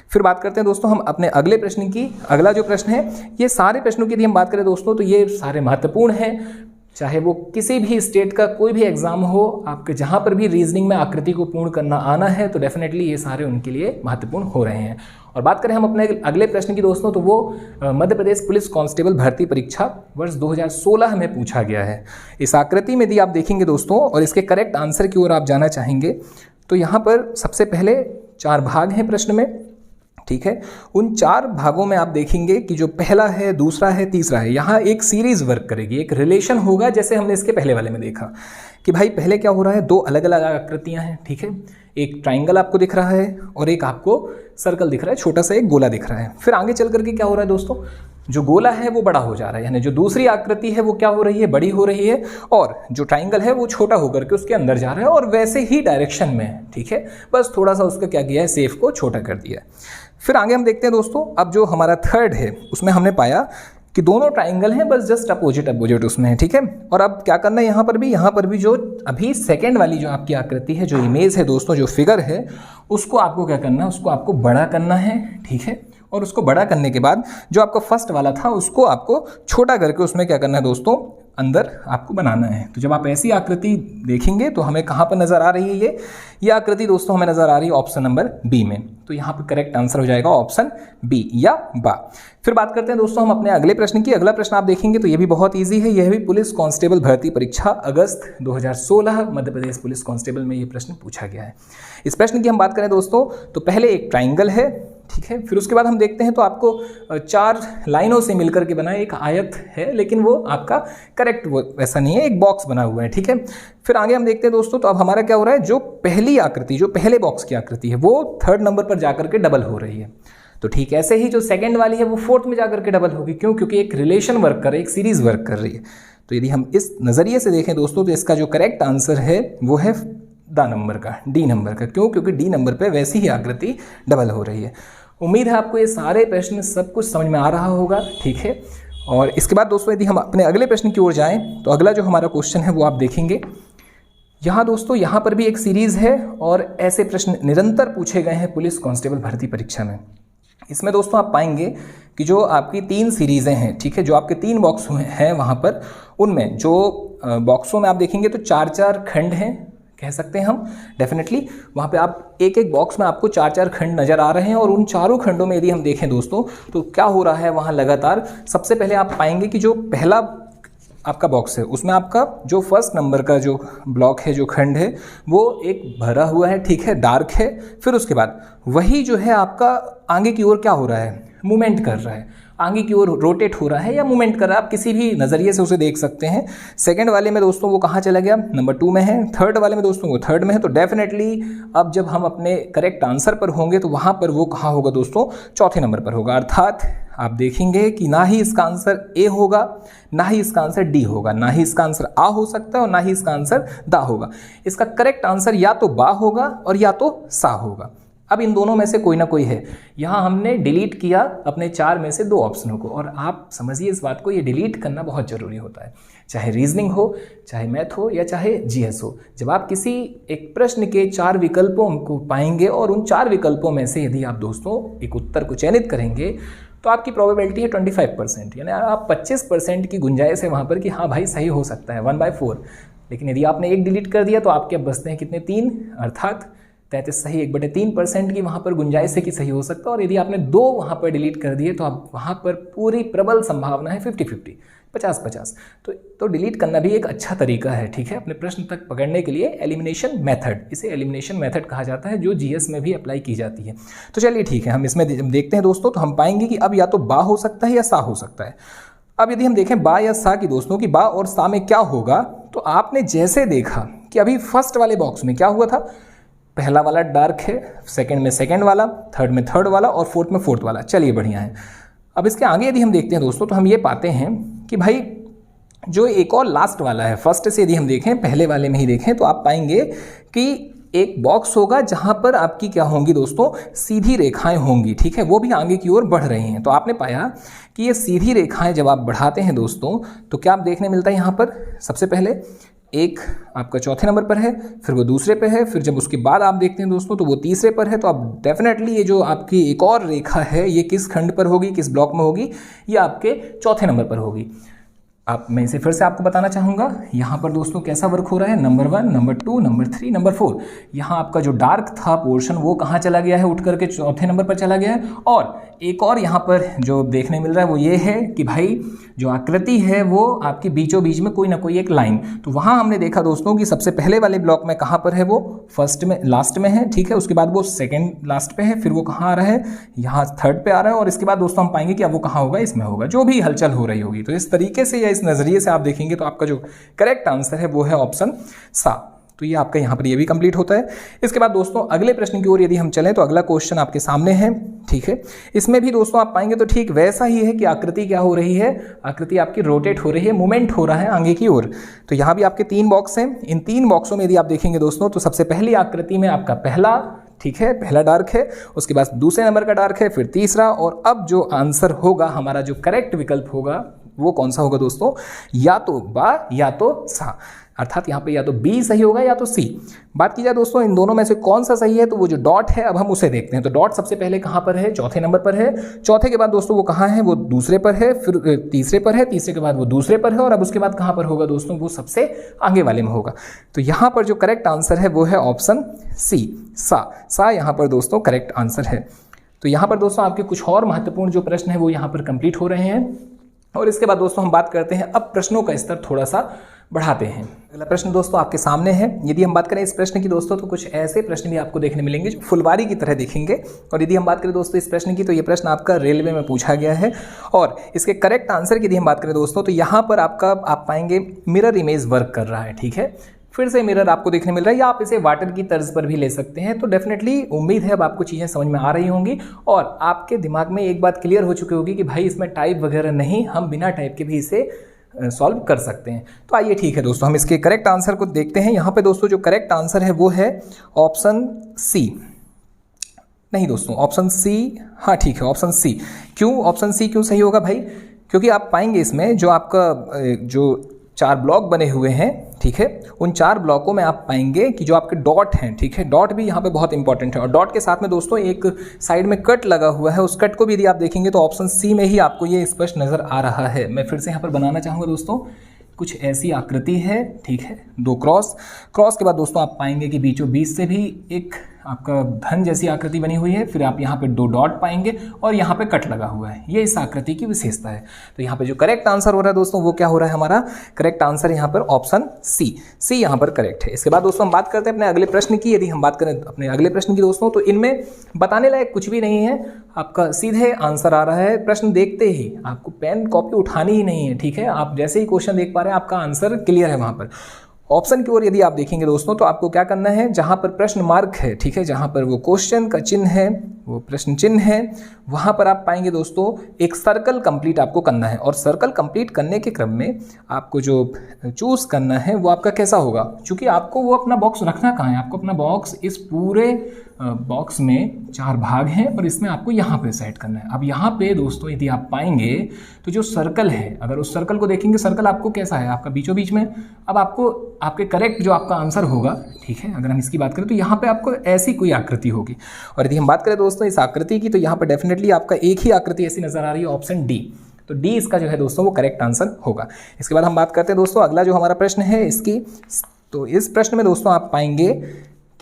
फिर बात करते हैं दोस्तों हम अपने अगले प्रश्न की। अगला जो प्रश्न है, ये सारे प्रश्नों की यदि हम बात करें दोस्तों तो ये सारे महत्वपूर्ण हैं, चाहे वो किसी भी स्टेट का कोई भी एग्जाम हो, आपके जहाँ पर भी रीजनिंग में आकृति को पूर्ण करना आना है तो डेफिनेटली ये सारे उनके लिए महत्वपूर्ण हो रहे हैं। और बात करें हम अपने अगले प्रश्न की दोस्तों, तो वो मध्य प्रदेश पुलिस कांस्टेबल भर्ती परीक्षा वर्ष 2016 में पूछा गया है। इस आकृति में यदि आप देखेंगे दोस्तों और इसके करेक्ट आंसर की ओर आप जाना चाहेंगे तो यहाँ पर सबसे पहले 4 भाग हैं प्रश्न में, ठीक है। उन 4 भागों में आप देखेंगे कि जो पहला है, दूसरा है, तीसरा है, यहाँ एक सीरीज वर्क करेगी, एक रिलेशन होगा, जैसे हमने इसके पहले वाले में देखा कि भाई पहले क्या हो रहा है, 2 अलग अलग आकृतियां हैं, ठीक है। एक ट्राइंगल आपको दिख रहा है और एक आपको सर्कल दिख रहा है, छोटा सा एक गोला दिख रहा है। फिर आगे चल करके क्या हो रहा है दोस्तों, जो गोला है वो बड़ा हो जा रहा है, यानी जो दूसरी आकृति है वो क्या हो रही है, बड़ी हो रही है, और जो ट्राइंगल है वो छोटा होकर के उसके अंदर जा रहा है और वैसे ही डायरेक्शन में, ठीक है। बस थोड़ा सा उसका क्या किया है, सेफ को छोटा कर दिया है। फिर आगे हम देखते हैं दोस्तों, अब जो हमारा थर्ड है उसमें हमने पाया कि दोनों ट्राइंगल हैं, बस जस्ट अपोजिट उसमें है, ठीक है। और अब क्या करना है, यहाँ पर भी जो अभी सेकंड वाली जो आपकी आकृति है, जो इमेज है दोस्तों, जो फिगर है, उसको आपको क्या करना है, उसको आपको बड़ा करना है, ठीक है। और उसको बड़ा करने के बाद जो आपका फर्स्ट वाला था उसको आपको छोटा करके उसमें क्या करना है दोस्तों, अंदर आपको बनाना है। तो जब आप ऐसी आकृति देखेंगे तो हमें कहाँ पर नजर आ रही है, ये आकृति दोस्तों हमें नजर आ रही है ऑप्शन नंबर बी में। तो यहाँ पर करेक्ट आंसर हो जाएगा ऑप्शन बी या बा। फिर बात करते हैं दोस्तों हम अपने अगले प्रश्न की। अगला प्रश्न आप देखेंगे तो ये भी बहुत ईजी है, यह भी पुलिस कांस्टेबल भर्ती परीक्षा अगस्त 2016 मध्य प्रदेश पुलिस कांस्टेबल में ये प्रश्न पूछा गया है। इस प्रश्न की हम बात करें दोस्तों तो पहले एक ट्राइंगल है, ठीक है। फिर उसके बाद हम देखते हैं तो आपको 4 लाइनों से मिलकर के बना एक आयत है, लेकिन वो आपका करेक्ट वो वैसा नहीं है, एक बॉक्स बना हुआ है, ठीक है। फिर आगे हम देखते हैं दोस्तों तो अब हमारा क्या हो रहा है, जो पहली आकृति, जो पहले बॉक्स की आकृति है वो 3rd नंबर पर जाकर के डबल हो रही है। तो ठीक ऐसे ही जो सेकंड वाली है वो 4th में जाकर के डबल होगी, क्यों, क्योंकि एक रिलेशन वर्क कर रही है, एक सीरीज वर्क कर रही है। तो यदि हम इस नज़रिए से देखें दोस्तों तो इसका जो करेक्ट आंसर है वो है डी नंबर का, क्यों, क्योंकि डी नंबर पर वैसी ही आकृति डबल हो रही है। उम्मीद है आपको ये सारे प्रश्न सब कुछ समझ में आ रहा होगा, ठीक है। और इसके बाद दोस्तों यदि हम अपने अगले प्रश्न की ओर जाएं तो अगला जो हमारा क्वेश्चन है वो आप देखेंगे यहाँ दोस्तों, यहाँ पर भी एक सीरीज है और ऐसे प्रश्न निरंतर पूछे गए हैं पुलिस कांस्टेबल भर्ती परीक्षा में। इसमें दोस्तों आप पाएंगे कि जो आपकी 3 सीरीज़ें हैं, ठीक है, जो आपके 3 बॉक्स हैं वहाँ पर, उनमें जो बॉक्सों में आप देखेंगे तो 4-4 खंड हैं, कह सकते हैं हम डेफिनेटली। वहाँ पे आप एक एक बॉक्स में आपको 4-4 खंड नज़र आ रहे हैं और उन चारों खंडों में यदि हम देखें दोस्तों तो क्या हो रहा है वहाँ लगातार, सबसे पहले आप पाएंगे कि जो पहला आपका बॉक्स है उसमें आपका जो फर्स्ट नंबर का जो ब्लॉक है, जो खंड है, वो एक भरा हुआ है, ठीक है, डार्क है। फिर उसके बाद वही जो है आपका आगे की ओर क्या हो रहा है, मूवमेंट कर रहा है, आगे की ओर रोटेट हो रहा है या मूवमेंट कर रहा है, आप किसी भी नज़रिए से उसे देख सकते हैं। सेकंड वाले में दोस्तों वो कहाँ चला गया, नंबर 2 में है। थर्ड वाले में दोस्तों वो 3rd में है। तो डेफिनेटली अब जब हम अपने करेक्ट आंसर पर होंगे तो वहाँ पर वो कहाँ होगा दोस्तों, 4थे नंबर पर होगा। अर्थात आप देखेंगे कि ना ही इसका आंसर ए होगा, ना ही इसका आंसर डी होगा, ना ही इसका आंसर आ हो सकता है और ना ही इसका आंसर दा होगा। इसका करेक्ट आंसर या तो बा होगा और या तो सा होगा। अब इन दोनों में से कोई ना कोई है। यहाँ हमने डिलीट किया अपने 4 में से 2 ऑप्शनों को, और आप समझिए इस बात को, ये डिलीट करना बहुत ज़रूरी होता है, चाहे रीजनिंग हो, चाहे मैथ हो या चाहे जीएस हो। जब आप किसी एक प्रश्न के 4 विकल्पों को पाएंगे और उन 4 विकल्पों में से यदि आप दोस्तों एक उत्तर को चयनित करेंगे तो आपकी प्रोबेबिलिटी है 25%, यानी आप 25% की गुंजाइश है वहाँ पर कि हाँ भाई सही हो सकता है 1/4। लेकिन यदि आपने एक डिलीट कर दिया तो आपके अब बचते हैं कितने, 3, अर्थात 33 सही 1/3% की वहाँ पर गुंजाइश है कि सही हो सकता है। और यदि आपने 2 वहाँ पर डिलीट कर दिए तो आप वहाँ पर पूरी प्रबल संभावना है 50-50, 50-50। तो डिलीट करना भी एक अच्छा तरीका है, ठीक है, अपने प्रश्न तक पकड़ने के लिए। एलिमिनेशन मेथड, इसे एलिमिनेशन मेथड कहा जाता है, जो जीएस में भी अप्लाई की जाती है। तो चलिए ठीक है, हम इसमें देखते हैं दोस्तों। तो हम पाएंगे कि अब या तो बा हो सकता है या सा हो सकता है। अब यदि हम देखें बा या सा की दोस्तों, कि बा और सा में क्या होगा, तो आपने जैसे देखा कि अभी फर्स्ट वाले बॉक्स में क्या हुआ था, पहला वाला डार्क है, सेकंड में सेकंड वाला, थर्ड में थर्ड वाला और फोर्थ में फोर्थ वाला। चलिए बढ़िया है। अब इसके आगे यदि हम देखते हैं दोस्तों तो हम ये पाते हैं कि भाई जो एक और लास्ट वाला है, फर्स्ट से यदि हम देखें, पहले वाले में ही देखें, तो आप पाएंगे कि एक बॉक्स होगा जहां पर आपकी क्या होंगी दोस्तों, सीधी रेखाएं होंगी, ठीक है, वो भी आगे की ओर बढ़ रही हैं। तो आपने पाया कि ये सीधी रेखाएं जब आप बढ़ाते हैं दोस्तों तो क्या आप देखने मिलता है यहाँ पर, सबसे पहले एक आपका 4थे नंबर पर है, फिर वो दूसरे पे है, फिर जब उसके बाद आप देखते हैं दोस्तों तो वो तीसरे पर है। तो आप डेफिनेटली ये जो आपकी एक और रेखा है ये किस खंड पर होगी, किस ब्लॉक में होगी, ये आपके 4थे नंबर पर होगी। मैं इसे फिर से आपको बताना चाहूँगा। यहाँ पर दोस्तों कैसा वर्क हो रहा है, नंबर 1, नंबर 2, नंबर 3, नंबर 4। यहाँ आपका जो डार्क था पोर्शन वो कहाँ चला गया है, उठ करके चौथे नंबर पर चला गया है। और एक और यहाँ पर जो देखने मिल रहा है वो ये है कि भाई जो आकृति है वो आपकी बीचों बीच में कोई ना कोई एक लाइन, तो वहाँ हमने देखा दोस्तों कि सबसे पहले वाले ब्लॉक में कहाँ पर है, वो फर्स्ट में लास्ट में है, ठीक है। उसके बाद वो सेकंड लास्ट पे है, फिर वो कहाँ आ रहा है, यहाँ थर्ड पे आ रहा है, और इसके बाद दोस्तों हम पाएंगे कि अब वो कहाँ होगा, इसमें होगा, जो भी हलचल हो रही होगी। तो इस तरीके से या इस नज़रिए से आप देखेंगे तो आपका जो करेक्ट आंसर है वो है ऑप्शन सा। तो ये आपका यहाँ पर ये भी कंप्लीट होता है। इसके बाद दोस्तों अगले प्रश्न की ओर यदि हम चलें तो अगला क्वेश्चन आपके सामने है, ठीक है। इसमें भी दोस्तों आप पाएंगे तो ठीक वैसा ही है कि आकृति क्या हो रही है, आकृति आपकी रोटेट हो रही है, मूवमेंट हो रहा है आगे की ओर। तो यहाँ भी आपके 3 बॉक्स हैं। इन 3 बॉक्सों में यदि आप देखेंगे दोस्तों तो सबसे पहली आकृति में आपका पहला, ठीक है, पहला डार्क है, उसके बाद दूसरे नंबर का डार्क है, फिर तीसरा, और अब जो आंसर होगा हमारा, जो करेक्ट विकल्प होगा वो कौन सा होगा दोस्तों, या तो बा या तो सा, अर्थात यहाँ पे या तो बी सही होगा या तो सी। बात की जाए दोस्तों इन दोनों में से कौन सा सही है, तो वो जो डॉट है अब हम उसे देखते हैं। तो डॉट सबसे पहले कहाँ पर है, चौथे नंबर पर है। चौथे के बाद दोस्तों वो कहाँ है, वो दूसरे पर है, फिर तीसरे पर है, तीसरे के बाद वो दूसरे पर है, और अब उसके बाद कहाँ पर होगा दोस्तों, वो सबसे आगे वाले में होगा। तो यहाँ पर जो करेक्ट आंसर है वो है ऑप्शन सी, सा यहाँ पर दोस्तों करेक्ट आंसर है। तो यहाँ पर दोस्तों आपके कुछ और महत्वपूर्ण जो प्रश्न है वो यहाँ पर कंप्लीट हो रहे हैं। और इसके बाद दोस्तों हम बात करते हैं, अब प्रश्नों का स्तर थोड़ा सा बढ़ाते हैं। अगला प्रश्न दोस्तों आपके सामने है। यदि हम बात करें इस प्रश्न की दोस्तों तो कुछ ऐसे प्रश्न भी आपको देखने मिलेंगे जो फुलवारी की तरह दिखेंगे। और यदि हम बात करें दोस्तों इस प्रश्न की, तो ये प्रश्न आपका रेलवे में पूछा गया है। और इसके करेक्ट आंसर की यदि हम बात करें दोस्तों तो यहाँ पर आप पाएंगे मिरर इमेज वर्क कर रहा है, ठीक है। फिर से मिरर आपको देखने मिल रहा है, या आप इसे वाटर की तर्ज पर भी ले सकते हैं। तो डेफिनेटली उम्मीद है अब आपको चीज़ें समझ में आ रही होंगी और आपके दिमाग में एक बात क्लियर हो चुकी होगी कि भाई इसमें टाइप वगैरह नहीं, हम बिना टाइप के भी इसे सॉल्व कर सकते हैं। तो आइए ठीक है दोस्तों, हम इसके करेक्ट आंसर को देखते हैं। यहाँ पे दोस्तों जो करेक्ट आंसर है वो है ऑप्शन सी। नहीं दोस्तों, ऑप्शन सी, हाँ ठीक है, ऑप्शन सी। क्यों ऑप्शन सी क्यों सही होगा भाई? क्योंकि आप पाएंगे इसमें जो आपका जो 4 ब्लॉक बने हुए हैं, ठीक है, उन 4 ब्लॉकों में आप पाएंगे कि जो आपके डॉट हैं, ठीक है, डॉट भी यहाँ पे बहुत इंपॉर्टेंट है। और डॉट के साथ में दोस्तों एक साइड में कट लगा हुआ है, उस कट को भी यदि आप देखेंगे तो ऑप्शन सी में ही आपको ये स्पष्ट नज़र आ रहा है। मैं फिर से यहाँ पर बनाना चाहूँगा दोस्तों, कुछ ऐसी आकृति है, ठीक है, 2 क्रॉस के बाद दोस्तों आप पाएंगे कि बीचों बीच से भी एक आपका धन जैसी आकृति बनी हुई है, फिर आप यहाँ पे 2 डॉट पाएंगे और यहाँ पे कट लगा हुआ है। ये इस आकृति की विशेषता है। तो यहाँ पे जो करेक्ट आंसर हो रहा है दोस्तों वो क्या हो रहा है, हमारा करेक्ट आंसर यहाँ पर ऑप्शन सी यहाँ पर करेक्ट है। इसके बाद दोस्तों हम बात करते हैं अपने अगले प्रश्न की। यदि हम बात करें अपने अगले प्रश्न की दोस्तों तो इनमें बताने लायक कुछ भी नहीं है, आपका सीधे आंसर आ रहा है। प्रश्न देखते ही आपको पेन कॉपी उठानी ही नहीं है, ठीक है, आप जैसे ही क्वेश्चन देख पा रहे हैं आपका आंसर क्लियर है। वहाँ पर ऑप्शन की ओर यदि आप देखेंगे दोस्तों तो आपको क्या करना है, जहां पर प्रश्न मार्क है, ठीक है, जहां पर वो क्वेश्चन का चिन्ह है, वो प्रश्न चिन्ह है, वहां पर आप पाएंगे दोस्तों एक सर्कल कंप्लीट आपको करना है। और सर्कल कंप्लीट करने के क्रम में आपको जो चूज करना है वो आपका कैसा होगा, क्योंकि आपको वो अपना बॉक्स रखना कहाँ है, आपको अपना बॉक्स इस पूरे बॉक्स में 4 भाग हैं और इसमें आपको यहाँ पे सेट करना है। अब यहाँ पे दोस्तों यदि आप पाएंगे तो जो सर्कल है, अगर उस सर्कल को देखेंगे, सर्कल आपको कैसा है, आपका बीचों बीच में। अब आपको आपके करेक्ट जो आपका आंसर होगा, ठीक है, अगर हम इसकी बात करें तो यहाँ पे आपको ऐसी कोई आकृति होगी। और यदि हम बात करें दोस्तों इस आकृति की, तो यहाँ पर डेफिनेटली आपका एक ही आकृति ऐसी नजर आ रही है, ऑप्शन डी। तो डी इसका जो है दोस्तों वो करेक्ट आंसर होगा। इसके बाद हम बात करते हैं दोस्तों अगला जो हमारा प्रश्न है इसकी। तो इस प्रश्न में दोस्तों आप पाएंगे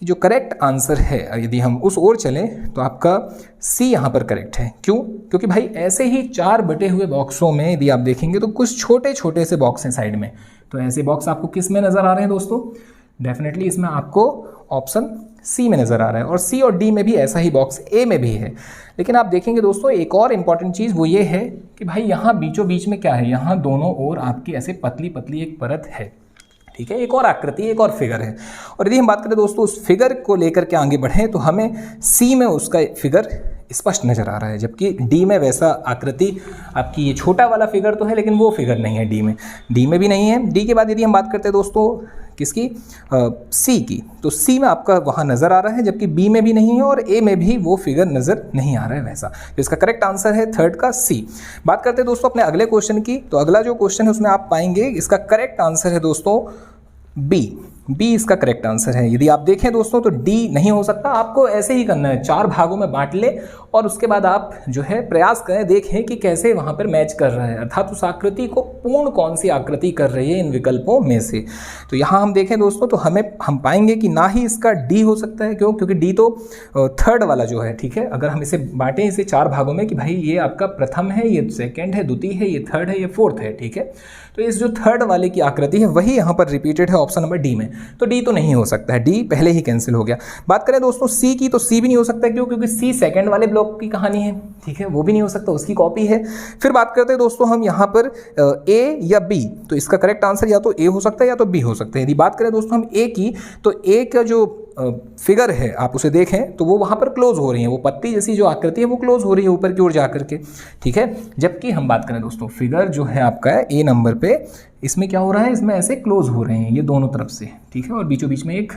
कि जो करेक्ट आंसर है, यदि हम उस ओर चलें तो आपका सी यहाँ पर करेक्ट है। क्यों? क्योंकि भाई ऐसे ही 4 बटे हुए बॉक्सों में यदि आप देखेंगे तो कुछ छोटे छोटे से बॉक्स हैं साइड में। तो ऐसे बॉक्स आपको किस में नज़र आ रहे हैं दोस्तों? डेफिनेटली इसमें आपको ऑप्शन सी में नज़र आ रहा है। और सी और डी में भी ऐसा ही बॉक्स ए में भी है। लेकिन आप देखेंगे दोस्तों एक और इम्पॉर्टेंट चीज़ वो ये है कि भाई यहाँ बीचों बीच में क्या है, यहाँ दोनों ओर आपकी ऐसे पतली पतली एक परत है, ठीक है, एक और आकृति, एक और फिगर है। और यदि हम बात करें दोस्तों उस फिगर को लेकर के आगे बढ़ें तो हमें सी में उसका फिगर स्पष्ट नज़र आ रहा है, जबकि डी में वैसा आकृति आपकी ये छोटा वाला फिगर तो है लेकिन वो फिगर नहीं है डी में भी नहीं है। डी के बाद यदि हम बात करते हैं दोस्तों किसकी, सी की, तो सी में आपका वहाँ नज़र आ रहा है, जबकि बी में भी नहीं है और ए में भी वो फिगर नज़र नहीं आ रहा है वैसा। तो इसका करेक्ट आंसर है थर्ड का सी। बात करते हैं दोस्तों अपने अगले क्वेश्चन की। तो अगला जो क्वेश्चन है उसमें आप पाएंगे इसका करेक्ट आंसर है दोस्तों बी इसका करेक्ट आंसर है। यदि आप देखें दोस्तों तो डी नहीं हो सकता, आपको ऐसे ही करना है, 4 भागों में बांट ले और उसके बाद आप जो है प्रयास करें, देखें कि कैसे वहाँ पर मैच कर रहा है, अर्थात उस आकृति को पूर्ण कौन सी आकृति कर रही है इन विकल्पों में से। तो यहाँ हम देखें दोस्तों तो हम पाएंगे कि ना ही इसका डी हो सकता है, क्योंकि डी तो थर्ड वाला जो है, ठीक है, अगर हम इसे बांटें इसे 4 भागों में कि भाई ये आपका प्रथम है, ये सेकंड है, द्वितीय है, ये थर्ड है, ये फोर्थ है, ठीक है, तो इस जो थर्ड वाले की आकृति है वही यहाँ पर रिपीटेड है ऑप्शन नंबर डी में, तो डी तो नहीं हो सकता है, डी पहले ही कैंसिल हो गया। बात करें दोस्तों सी की, तो सी भी नहीं हो सकता, क्यों? क्योंकि सी सेकंड वाले ब्लॉक की कहानी है, ठीक है, वो भी नहीं हो सकता, उसकी कॉपी है। फिर बात करते हैं दोस्तों हम यहाँ पर ए या बी, तो इसका करेक्ट आंसर या तो ए हो सकता है या तो बी हो सकता है। यदि बात करें दोस्तों हम ए की, तो ए का जो फिगर है आप उसे देखें तो वो वहाँ पर क्लोज हो रही है, वो पत्ती जैसी जो आकृति है वो क्लोज हो रही है ऊपर की ओर जा करके, ठीक है। जबकि हम बात करें दोस्तों फिगर जो है आपका ए नंबर पे, इसमें क्या हो रहा है, इसमें ऐसे क्लोज हो रहे हैं ये दोनों तरफ से, ठीक है, और बीचों बीच में एक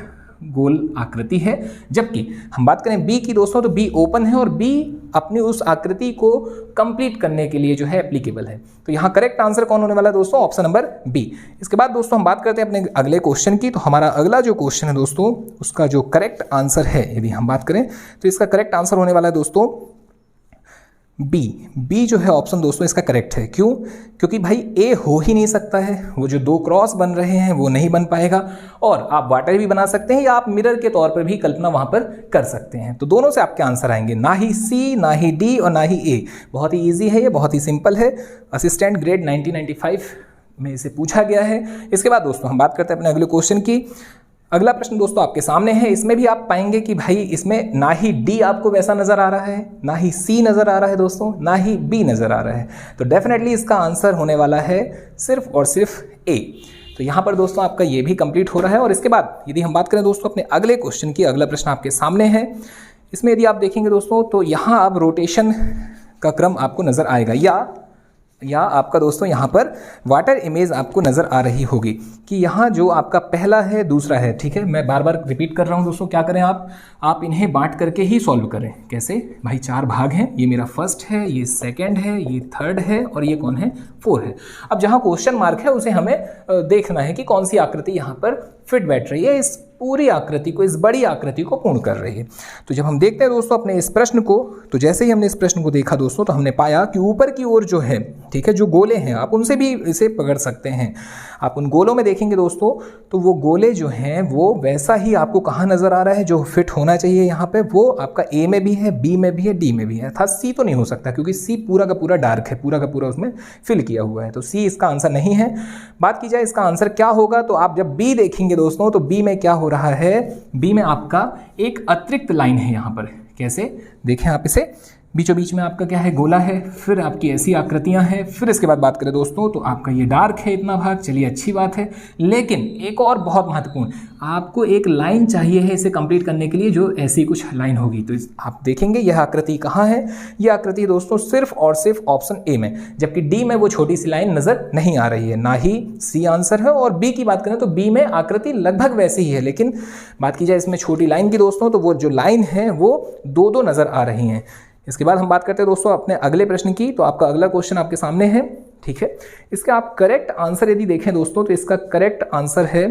गोल आकृति है। जबकि हम बात करें बी की दोस्तों, तो बी ओपन है और बी अपनी उस आकृति को कंप्लीट करने के लिए जो है एप्लीकेबल है। तो यहाँ करेक्ट आंसर कौन होने वाला है दोस्तों? Option number B. इसके बाद दोस्तों हम बात करते हैं अपने अगले क्वेश्चन की। तो हमारा अगला जो क्वेश्चन है दोस्तों, उसका जो करेक्ट आंसर है यदि हम बात करें तो इसका करेक्ट आंसर होने वाला है दोस्तों बी। बी जो है ऑप्शन दोस्तों इसका करेक्ट है। क्यों? क्योंकि भाई ए हो ही नहीं सकता है, वो जो 2 क्रॉस बन रहे हैं वो नहीं बन पाएगा, और आप वाटर भी बना सकते हैं या आप मिरर के तौर पर भी कल्पना वहां पर कर सकते हैं। तो दोनों से आपके आंसर आएंगे, ना ही सी, ना ही डी और ना ही ए। बहुत ही ईजी है, ये बहुत ही सिंपल है, असिस्टेंट ग्रेड 1995 में इसे पूछा गया है। इसके बाद दोस्तों हम बात करते हैं अपने अगले क्वेश्चन की। अगला प्रश्न दोस्तों आपके सामने है। इसमें भी आप पाएंगे कि भाई इसमें ना ही डी आपको वैसा नजर आ रहा है, ना ही सी नजर आ रहा है दोस्तों, ना ही बी नजर आ रहा है। तो डेफिनेटली इसका आंसर होने वाला है सिर्फ और सिर्फ ए। तो यहाँ पर दोस्तों आपका ये भी कंप्लीट हो रहा है। और इसके बाद यदि हम बात करें दोस्तों अपने अगले क्वेश्चन की, अगला प्रश्न आपके सामने है। इसमें यदि आप देखेंगे दोस्तों तो यहाँ अब रोटेशन का क्रम आपको नजर आएगा, या आपका दोस्तों यहाँ पर वाटर इमेज आपको नज़र आ रही होगी कि यहाँ जो आपका पहला है, दूसरा है, ठीक है। मैं बार बार रिपीट कर रहा हूँ दोस्तों, क्या करें आप इन्हें बांट करके ही सॉल्व करें। कैसे? भाई 4 भाग हैं, ये मेरा फर्स्ट है, ये सेकंड है, ये थर्ड है और ये कौन है? 4 है। अब जहाँ क्वेश्चन मार्क है उसे हमें देखना है कि कौन सी आकृति यहाँ पर फिट बैठ रही है, इस पूरी आकृति को, इस बड़ी आकृति को पूर्ण कर रही है। तो जब हम देखते हैं दोस्तों अपने इस प्रश्न को, तो जैसे ही हमने इस प्रश्न को देखा दोस्तों, तो हमने पाया कि ऊपर की ओर जो है, ठीक है, जो गोले हैं आप उनसे भी इसे पकड़ सकते हैं। आप उन गोलों में देखेंगे दोस्तों तो वो गोले जो हैं वो वैसा ही आपको कहाँ नजर आ रहा है जो फिट होना चाहिए यहाँ पे, वो आपका ए में भी है, बी में भी है, डी में भी है। अर्थात सी तो नहीं हो सकता, क्योंकि सी पूरा का पूरा डार्क है, पूरा का पूरा उसमें फिल किया हुआ है, तो सी इसका आंसर नहीं है। बात की जाए इसका आंसर क्या होगा, तो आप जब बी देखेंगे दोस्तों तो बी में क्या हो रहा है, बी में आपका एक अतिरिक्त लाइन है यहाँ पर। कैसे? देखें आप इसे, बीचों बीच में आपका क्या है, गोला है, फिर आपकी ऐसी आकृतियां हैं। फिर इसके बाद बात करें दोस्तों तो आपका ये डार्क है इतना भाग, चलिए अच्छी बात है। लेकिन एक और बहुत महत्वपूर्ण, आपको एक लाइन चाहिए है इसे कंप्लीट करने के लिए, जो ऐसी कुछ लाइन होगी। तो आप देखेंगे यह आकृति कहाँ है, यह आकृति दोस्तों सिर्फ और सिर्फ ऑप्शन ए में, जबकि डी में वो छोटी सी लाइन नजर नहीं आ रही है। ना ही सी आंसर है। और बी की बात करें तो बी में आकृति लगभग वैसी ही है, लेकिन बात की जाए इसमें छोटी लाइन की दोस्तों, तो वो जो लाइन है वो 2 नजर आ रही हैं। इसके बाद हम बात करते हैं दोस्तों अपने अगले प्रश्न की। तो आपका अगला क्वेश्चन आपके सामने है, ठीक है। इसका आप करेक्ट आंसर यदि देखें दोस्तों तो इसका करेक्ट आंसर है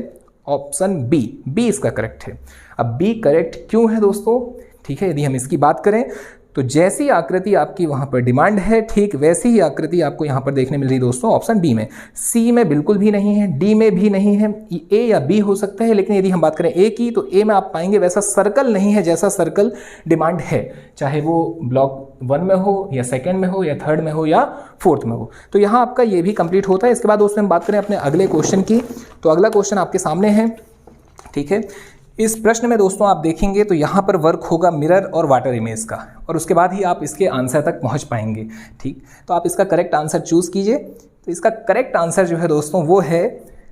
ऑप्शन बी। बी इसका करेक्ट है। अब बी करेक्ट क्यों है दोस्तों, ठीक है, यदि हम इसकी बात करें तो जैसी आकृति आपकी वहां पर डिमांड है, ठीक वैसी ही आकृति आपको यहां पर देखने मिल रही है दोस्तों ऑप्शन बी में। सी में बिल्कुल भी नहीं है, डी में भी नहीं है, ए या बी हो सकता है। लेकिन यदि हम बात करें ए की, तो ए में आप पाएंगे वैसा सर्कल नहीं है जैसा सर्कल डिमांड है, चाहे वो ब्लॉक 1 में हो या सेकंड में हो या थर्ड में हो या फोर्थ में हो। तो यहाँ आपका ये भी कंप्लीट होता है। इसके बाद दोस्तों हम बात करें अपने अगले क्वेश्चन की। तो अगला क्वेश्चन आपके सामने है, ठीक है। इस प्रश्न में दोस्तों आप देखेंगे तो यहाँ पर वर्क होगा मिरर और वाटर इमेज का, और उसके बाद ही आप इसके आंसर तक पहुँच पाएंगे, ठीक। तो आप इसका करेक्ट आंसर चूज कीजिए। तो इसका करेक्ट आंसर जो है दोस्तों वो है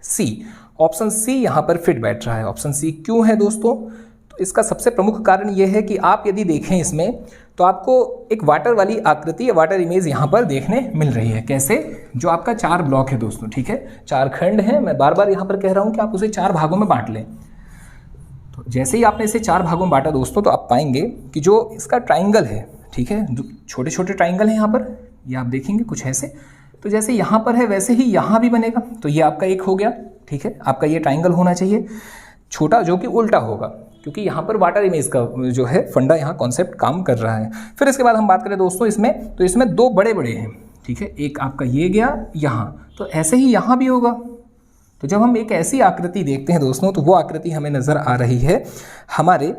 सी। ऑप्शन सी यहाँ पर फिट बैठ रहा है। ऑप्शन सी क्यों है दोस्तों, तो इसका सबसे प्रमुख कारण ये है कि आप यदि देखें इसमें तो आपको एक वाटर वाली आकृति या वाटर इमेज यहाँ पर देखने मिल रही है। कैसे? जो आपका 4 ब्लॉक है दोस्तों, ठीक है, 4 खंड है। मैं बार बार यहाँ पर कह रहा हूँ कि आप उसे 4 भागों में बांट लें। तो जैसे ही आपने इसे 4 भागों में बांटा दोस्तों, तो आप पाएंगे कि जो इसका ट्राइंगल है, ठीक है, जो छोटे छोटे ट्राइंगल हैं यहाँ पर, ये आप देखेंगे कुछ ऐसे। तो जैसे यहाँ पर है वैसे ही यहाँ भी बनेगा। तो ये आपका एक हो गया, ठीक है, आपका ये ट्राइंगल होना चाहिए छोटा, जो कि उल्टा होगा, क्योंकि यहाँ पर वाटर इमेज का जो है फंडा यहाँ कॉन्सेप्ट काम कर रहा है। फिर इसके बाद हम बात करें दोस्तों इसमें, तो इसमें दो बड़े बड़े हैं, ठीक है, एक आपका ये गया यहाँ, तो ऐसे ही यहाँ भी होगा। तो जब हम एक ऐसी आकृति देखते हैं दोस्तों, तो वो आकृति हमें नज़र आ रही है हमारे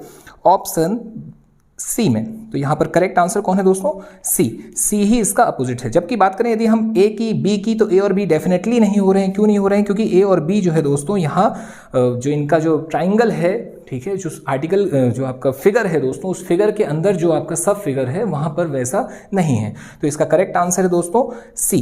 ऑप्शन सी में। तो यहाँ पर करेक्ट आंसर कौन है दोस्तों? सी ही इसका अपोजिट है। जबकि बात करें यदि हम ए की, बी की, तो ए और बी डेफिनेटली नहीं हो रहे हैं। क्यों नहीं हो रहे हैं? क्योंकि ए और बी जो है दोस्तों यहाँ जो इनका जो ट्राइंगल है, ठीक है, जो आर्टिकल जो आपका फिगर है दोस्तों, उस फिगर के अंदर जो आपका सब फिगर है वहाँ पर वैसा नहीं है। तो इसका करेक्ट आंसर है दोस्तों सी।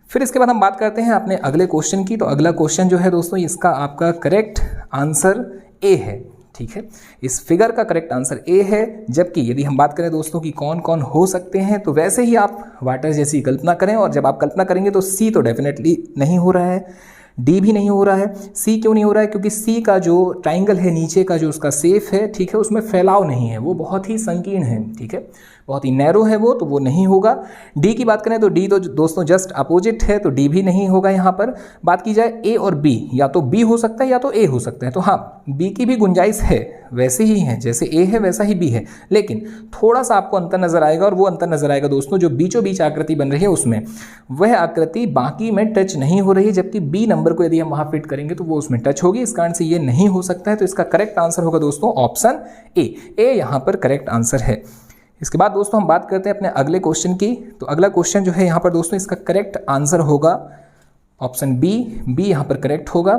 फिर इसके बाद हम बात करते हैं अपने अगले क्वेश्चन की। तो अगला क्वेश्चन जो है दोस्तों, इसका आपका करेक्ट आंसर ए है, ठीक है, इस फिगर का करेक्ट आंसर ए है। जबकि यदि हम बात करें दोस्तों कि कौन कौन हो सकते हैं, तो वैसे ही आप वाटर जैसी कल्पना करें, और जब आप कल्पना करेंगे तो सी तो डेफिनेटली नहीं हो रहा है, डी भी नहीं हो रहा है। सी क्यों नहीं हो रहा है? क्योंकि सी का जो ट्राइंगल है, नीचे का जो उसका शेप है, ठीक है, उसमें फैलाव नहीं है, वो बहुत ही संकीर्ण है, ठीक है, बहुत ही नैरो है वो, तो वो नहीं होगा। डी की बात करें तो डी तो दोस्तों जस्ट अपोजिट है, तो डी भी नहीं होगा। यहाँ पर बात की जाए ए और बी, या तो बी हो सकता है या तो ए हो सकता है। तो हाँ, बी की भी गुंजाइश है, वैसे ही है, जैसे ए है वैसा ही बी है, लेकिन थोड़ा सा आपको अंतर नजर आएगा, और वो अंतर नजर आएगा दोस्तों जो बीचों बीच आकृति बन रही है उसमें, वह आकृति बाकी में टच नहीं हो रही है, जबकि बी नंबर को यदि हम वहाँ फिट करेंगे तो वो उसमें टच होगी। इस कारण से ये नहीं हो सकता है। तो इसका करेक्ट आंसर होगा दोस्तों ऑप्शन ए यहाँ पर करेक्ट आंसर है। इसके बाद दोस्तों हम बात करते हैं अपने अगले क्वेश्चन की। तो अगला क्वेश्चन जो है यहाँ पर दोस्तों, इसका करेक्ट आंसर होगा ऑप्शन बी यहाँ पर करेक्ट होगा।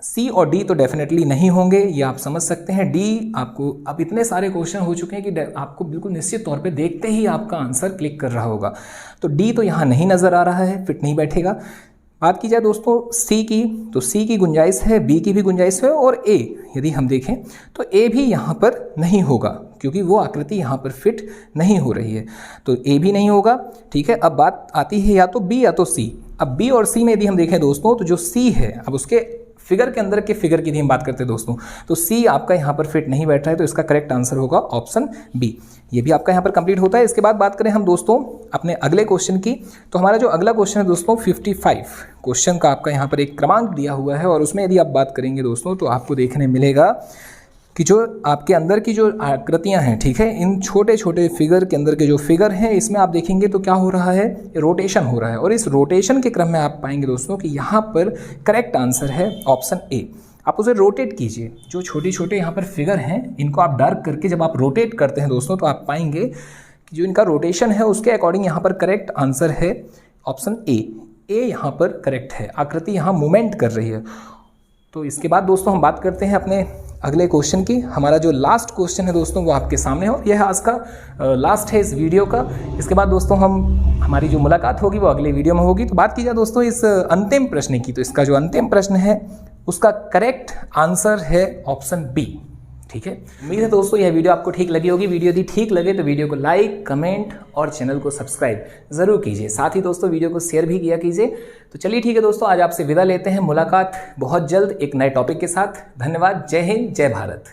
सी और डी तो डेफिनेटली नहीं होंगे, ये आप समझ सकते हैं। डी आपको अब इतने सारे क्वेश्चन हो चुके हैं कि आपको बिल्कुल निश्चित तौर पे देखते ही आपका आंसर क्लिक कर रहा होगा। तो डी तो यहाँ नहीं नज़र आ रहा है, फिट नहीं बैठेगा। बात की जाए दोस्तों सी की, तो सी की गुंजाइश है, बी की भी गुंजाइश है, और ए यदि हम देखें तो ए भी यहाँ पर नहीं होगा, क्योंकि वो आकृति यहाँ पर फिट नहीं हो रही है। तो ए भी नहीं होगा, ठीक है। अब बात आती है या तो बी या तो सी। अब बी और सी में यदि हम देखें दोस्तों, तो जो सी है, अब उसके फिगर के अंदर के फिगर की यदि हम बात करते हैं दोस्तों, तो सी आपका यहाँ पर फिट नहीं बैठ रहा है। तो इसका करेक्ट आंसर होगा ऑप्शन बी। ये भी आपका यहाँ पर कंप्लीट होता है। इसके बाद बात करें हम दोस्तों अपने अगले क्वेश्चन की। तो हमारा जो अगला क्वेश्चन है दोस्तों 55 क्वेश्चन का आपका यहाँ पर एक क्रमांक दिया हुआ है, और उसमें यदि आप बात करेंगे दोस्तों, तो आपको देखने मिलेगा कि जो आपके अंदर की जो आकृतियां हैं, ठीक है, इन छोटे छोटे फिगर के अंदर के जो फिगर हैं, इसमें आप देखेंगे तो क्या हो रहा है, रोटेशन हो रहा है। और इस रोटेशन के क्रम में आप पाएंगे दोस्तों कि यहाँ पर करेक्ट आंसर है ऑप्शन ए। आप उसे रोटेट कीजिए, जो छोटे छोटे यहाँ पर फिगर हैं इनको आप डार्क करके जब आप रोटेट करते हैं दोस्तों, तो आप पाएंगे कि जो इनका रोटेशन है उसके अकॉर्डिंग यहाँ पर करेक्ट आंसर है ऑप्शन ए यहाँ पर करेक्ट है। आकृति यहाँ मूवमेंट कर रही है। तो इसके बाद दोस्तों हम बात करते हैं अपने अगले क्वेश्चन की। हमारा जो लास्ट क्वेश्चन है दोस्तों, वो आपके सामने हो, यह आज का लास्ट है इस वीडियो का। इसके बाद दोस्तों हमारी जो मुलाकात होगी वो अगले वीडियो में होगी। तो बात की जाए दोस्तों इस अंतिम प्रश्न की, तो इसका जो अंतिम प्रश्न है उसका करेक्ट आंसर है ऑप्शन बी, ठीक है। उम्मीद है दोस्तों यह वीडियो आपको ठीक लगी होगी। वीडियो यदि ठीक लगे तो वीडियो को लाइक, कमेंट और चैनल को सब्सक्राइब जरूर कीजिए। साथ ही दोस्तों वीडियो को शेयर भी किया कीजिए। तो चलिए ठीक है दोस्तों, आज आपसे विदा लेते हैं। मुलाकात बहुत जल्द एक नए टॉपिक के साथ। धन्यवाद। जय हिंद, जय भारत।